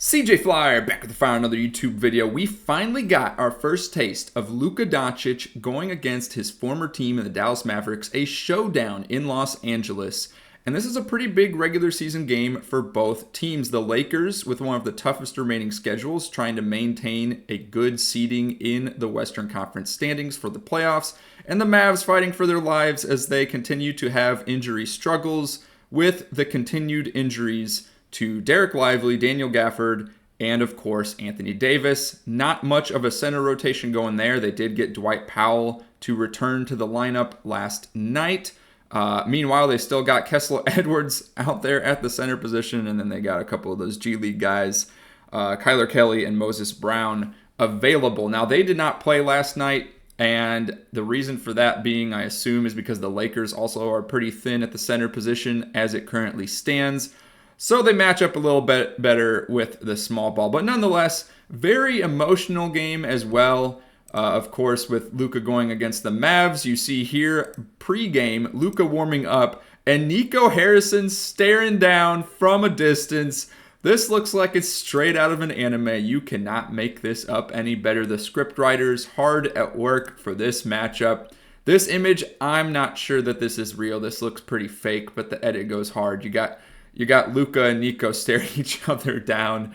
CJ Flyer back with the Fire, another YouTube video. We finally got our first taste of Luka Doncic going against his former team in the Dallas Mavericks, a showdown in Los Angeles. And this is a pretty big regular season game for both teams. The Lakers, with one of the toughest remaining schedules, trying to maintain a good seeding in the Western Conference standings for the playoffs. And the Mavs fighting for their lives as they continue to have injury struggles with the continued injuries to Derek Lively, Daniel Gafford, and of course Anthony Davis. Not much of a center rotation going there. They did get Dwight Powell to return to the lineup last night. Meanwhile, they still got Kessler Edwards out there at the center position, and then they got a couple of those G League guys, Kyler Kelly and Moses Brown, available. Now, they did not play last night, and the reason for that being, I assume, is because the Lakers also are pretty thin at the center position as it currently stands. So they match up a little bit better with the small ball. But nonetheless, very emotional game as well. Of course, with Luka going against the Mavs. You see here, pre-game, Luka warming up, and Nico Harrison staring down from a distance. This looks like it's straight out of an anime. You cannot make this up any better. The script writers hard at work for this matchup. This image, I'm not sure that this is real. This looks pretty fake, but the edit goes hard. You got Luka and Nico staring each other down.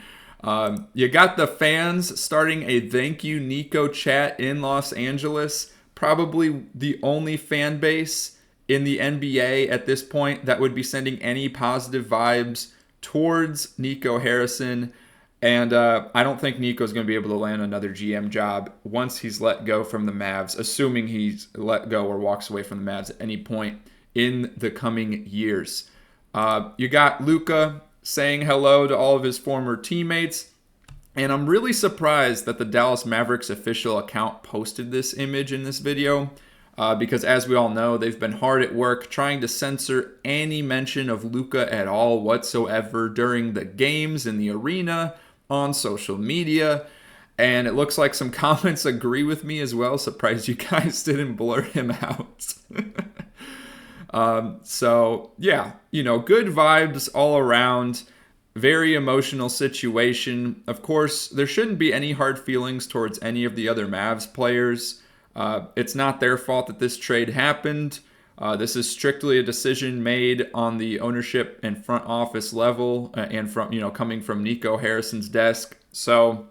You got the fans starting a thank you Nico chat in Los Angeles. Probably the only fan base in the NBA at this point that would be sending any positive vibes towards Nico Harrison. And I don't think Nico's going to be able to land another GM job once he's let go from the Mavs, assuming he's let go or walks away from the Mavs at any point in the coming years. You got Luka saying hello to all of his former teammates. And I'm really surprised that the Dallas Mavericks official account posted this image in this video. Because as we all know, they've been hard at work trying to censor any mention of Luka at all whatsoever during the games in the arena, on social media. And it looks like some comments agree with me as well. Surprised you guys didn't blur him out. So yeah, good vibes all around. Very emotional situation. Of course, there shouldn't be any hard feelings towards any of the other Mavs players. It's not their fault that this trade happened. This is strictly a decision made on the ownership and front office level, and from coming from Nico Harrison's desk. So,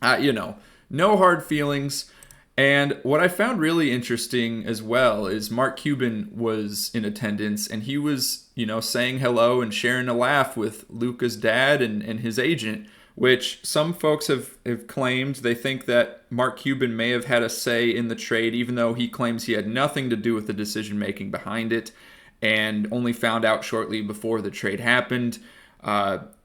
no hard feelings. And what I found really interesting as well is Mark Cuban was in attendance, and he was, saying hello and sharing a laugh with Luka's dad and his agent, which some folks have claimed they think that Mark Cuban may have had a say in the trade, even though he claims he had nothing to do with the decision-making behind it and only found out shortly before the trade happened.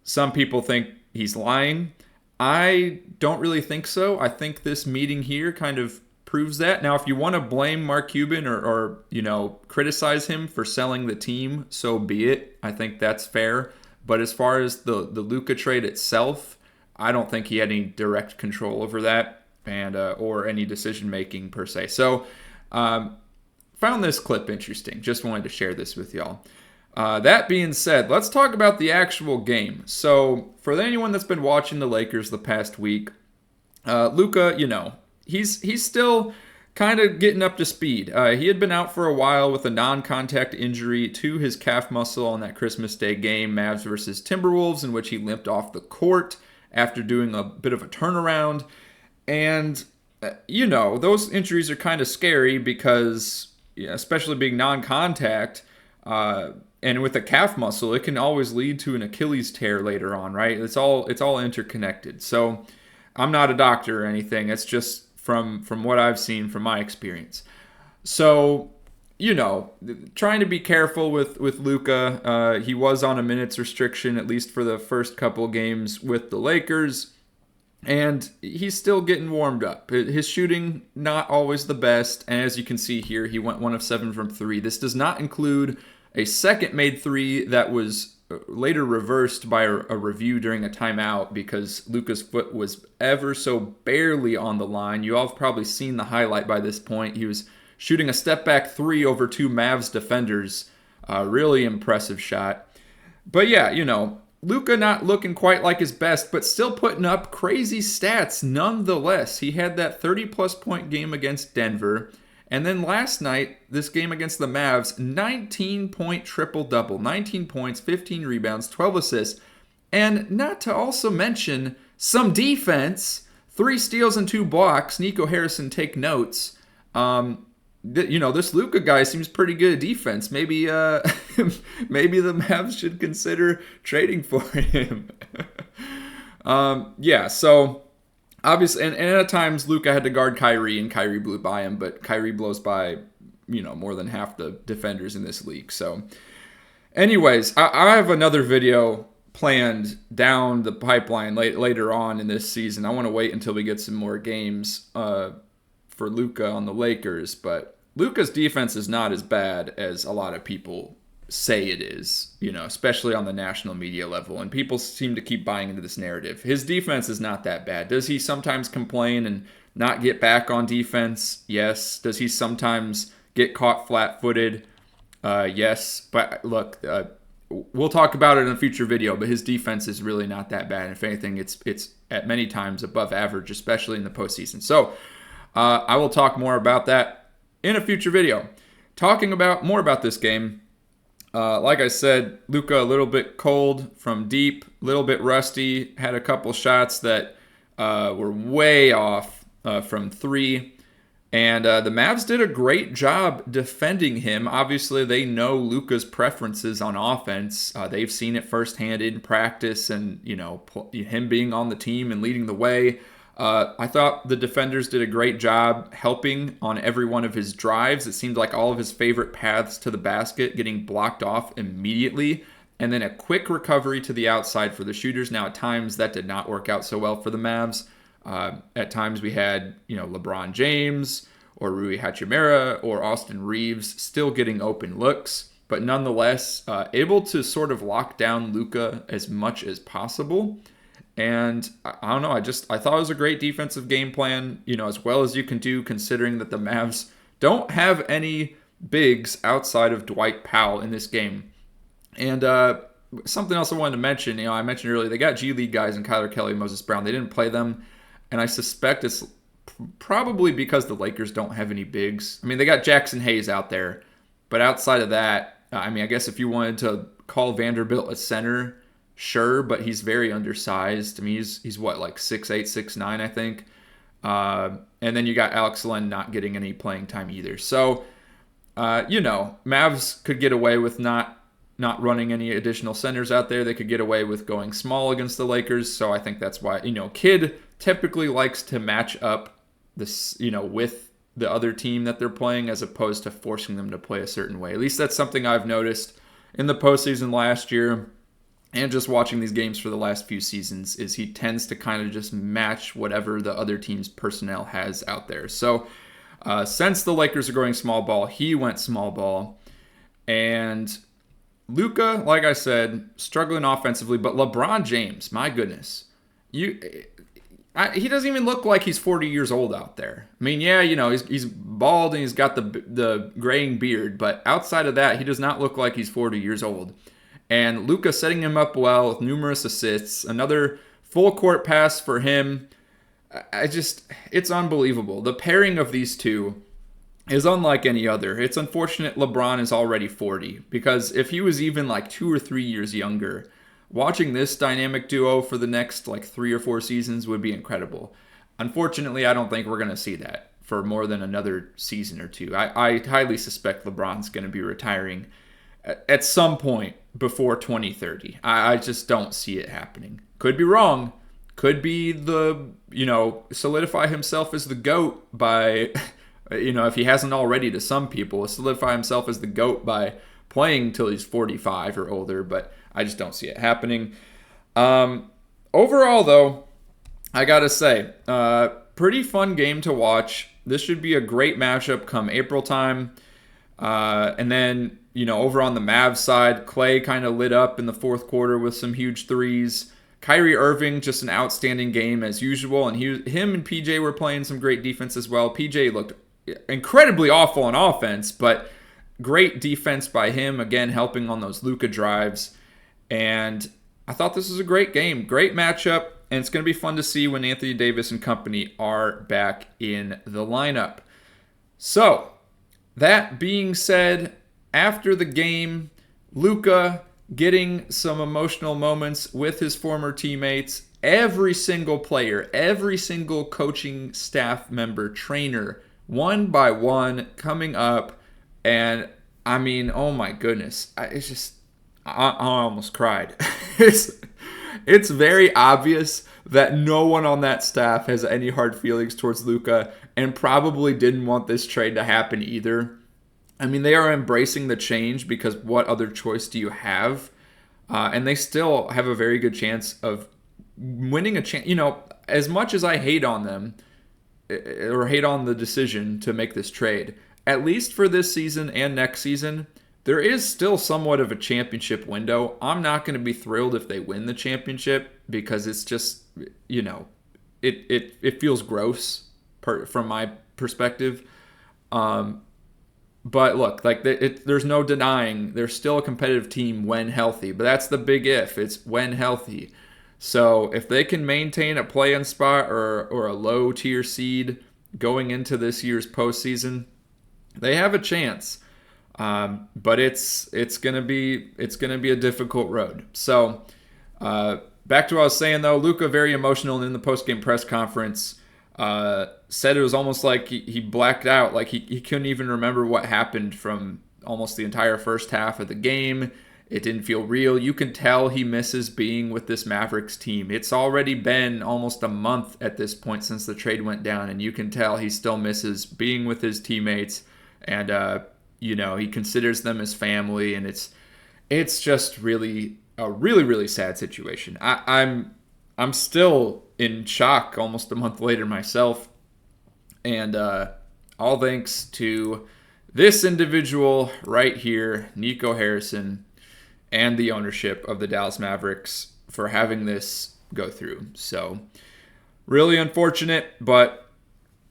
Some people think he's lying. I don't really think so. I think this meeting here kind of proves that. Now, if you want to blame Mark Cuban or criticize him for selling the team, so be it. I think that's fair. But as far as the Luka trade itself, I don't think he had any direct control over that and or any decision making per se. So, found this clip interesting. Just wanted to share this with y'all. That being said, let's talk about the actual game. So, for anyone that's been watching the Lakers the past week, Luka, he's still kind of getting up to speed. He had been out for a while with a non-contact injury to his calf muscle on that Christmas Day game, Mavs versus Timberwolves, in which he limped off the court after doing a bit of a turnaround. And, those injuries are kind of scary because, especially being non-contact, and with a calf muscle, it can always lead to an Achilles tear later on, right? It's all interconnected. So I'm not a doctor or anything. It's just from what I've seen from my experience. So, trying to be careful with Luka. He was on a minutes restriction, at least for the first couple games with the Lakers. And he's still getting warmed up. His shooting, not always the best. And as you can see here, he went 1 of 7 from 3. This does not include a second made 3 that was later reversed by a review during a timeout because Luka's foot was ever so barely on the line. You all have probably seen the highlight by this point. He was shooting a step back 3 over 2 Mavs defenders. Really impressive shot. But yeah, Luka not looking quite like his best, but still putting up crazy stats nonetheless. He had that 30-plus point game against Denver. And then last night, this game against the Mavs, 19-point triple-double. 19 points, 15 rebounds, 12 assists. And not to also mention some defense. 3 steals and 2 blocks. Nico Harrison, take notes. This Luka guy seems pretty good at defense. Maybe maybe the Mavs should consider trading for him. So obviously, and at times Luka had to guard Kyrie, and Kyrie blew by him, but Kyrie blows by, more than half the defenders in this league. So anyways, I have another video planned down the pipeline later on in this season. I want to wait until we get some more games for Luka on the Lakers, but Luka's defense is not as bad as a lot of people say it is, especially on the national media level, and people seem to keep buying into this narrative. His defense is not that bad. Does he sometimes complain and not get back on defense? Yes. Does he sometimes get caught flat-footed? Yes. But look, we'll talk about it in a future video, but his defense is really not that bad. If anything, it's at many times above average, especially in the postseason. So I will talk more about that in a future video. Talking about more about this game, like I said, Luka a little bit cold from deep, a little bit rusty, had a couple shots that were way off from 3. And the Mavs did a great job defending him. Obviously, they know Luka's preferences on offense. They've seen it firsthand in practice and, him being on the team and leading the way. I thought the defenders did a great job helping on every one of his drives. It seemed like all of his favorite paths to the basket getting blocked off immediately, and then a quick recovery to the outside for the shooters. Now, at times, that did not work out so well for the Mavs. At times, we had, LeBron James or Rui Hachimura or Austin Reeves still getting open looks, but nonetheless, able to sort of lock down Luka as much as possible. And I don't know, I thought it was a great defensive game plan, as well as you can do, considering that the Mavs don't have any bigs outside of Dwight Powell in this game. And something else I wanted to mention, I mentioned earlier, they got G League guys in Kyler Kelly, Moses Brown. They didn't play them, and I suspect it's probably because the Lakers don't have any bigs. I mean, they got Jackson Hayes out there, but outside of that, I guess if you wanted to call Vanderbilt a center, sure, but he's very undersized. He's what, like 6'8", 6'9", I think. And then you got Alex Len not getting any playing time either. So, Mavs could get away with not running any additional centers out there. They could get away with going small against the Lakers. So I think that's why, Kidd typically likes to match up this, with the other team that they're playing as opposed to forcing them to play a certain way. At least that's something I've noticed in the postseason last year. And just watching these games for the last few seasons, is he tends to kind of just match whatever the other team's personnel has out there. So since the Lakers are going small ball, he went small ball. And Luka, like I said, struggling offensively. But LeBron James, my goodness. He doesn't even look like he's 40 years old out there. He's bald and he's got the graying beard. But outside of that, he does not look like he's 40 years old. And Luka setting him up well with numerous assists. Another full court pass for him. It's unbelievable. The pairing of these two is unlike any other. It's unfortunate LeBron is already 40, because if he was even like 2 or 3 years younger, watching this dynamic duo for the next like 3 or 4 seasons would be incredible. Unfortunately, I don't think we're going to see that for more than another season or two. I highly suspect LeBron's going to be retiring at some point before 2030. I just don't see it happening. Could be wrong. Could be solidify himself as the GOAT by, if he hasn't already to some people, solidify himself as the GOAT by playing till he's 45 or older, but I just don't see it happening. Overall, though, I gotta say, pretty fun game to watch. This should be a great matchup come April time. And then, over on the Mavs side, Clay kind of lit up in the fourth quarter with some huge threes. Kyrie Irving, just an outstanding game as usual. And him and PJ were playing some great defense as well. PJ looked incredibly awful on offense, but great defense by him, again, helping on those Luka drives. And I thought this was a great game, great matchup, and it's going to be fun to see when Anthony Davis and company are back in the lineup. So, that being said, after the game, Luka getting some emotional moments with his former teammates, every single player, every single coaching staff member, trainer, one by one coming up, and I mean, oh my goodness, I almost cried. it's very obvious that no one on that staff has any hard feelings towards Luka and probably didn't want this trade to happen either. I mean, they are embracing the change because what other choice do you have? And they still have a very good chance of winning a chance. You know, as much as I hate on them or hate on the decision to make this trade, at least for this season and next season, there is still somewhat of a championship window. I'm not going to be thrilled if they win the championship because it's just, you know, it feels gross from my perspective. But look, like there's no denying they're still a competitive team when healthy. But that's the big if. It's when healthy. So if they can maintain a play-in spot or a low-tier seed going into this year's postseason, they have a chance. But it's gonna be a difficult road. So back to what I was saying though, Luka very emotional in the post-game press conference. Said it was almost like he blacked out, like he couldn't even remember what happened from almost the entire first half of the game. It didn't feel real. You can tell he misses being with this Mavericks team. It's already been almost a month at this point since the trade went down, and you can tell he still misses being with his teammates. And you know, he considers them as family, and it's just really a really sad situation. I'm still in shock almost a month later myself, and all thanks to this individual right here, Nico Harrison, and the ownership of the Dallas Mavericks for having this go through. So really unfortunate, but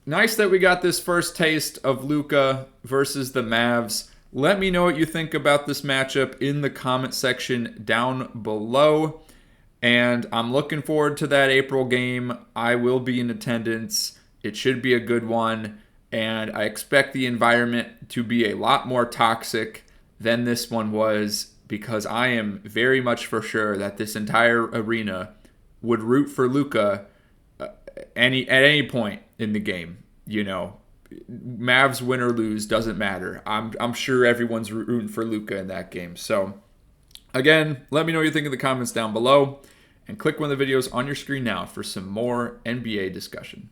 nice that we got this first taste of Luka versus the Mavs. Let me know what you think about this matchup in the comment section down below. And I'm looking forward to that April game. I will be in attendance. It should be a good one. And I expect the environment to be a lot more toxic than this one was, because I am very much for sure that this entire arena would root for Luka at any point in the game. You know, Mavs win or lose doesn't matter. I'm sure everyone's rooting for Luka in that game. So again, let me know what you think in the comments down below, and click one of the videos on your screen now for some more NBA discussion.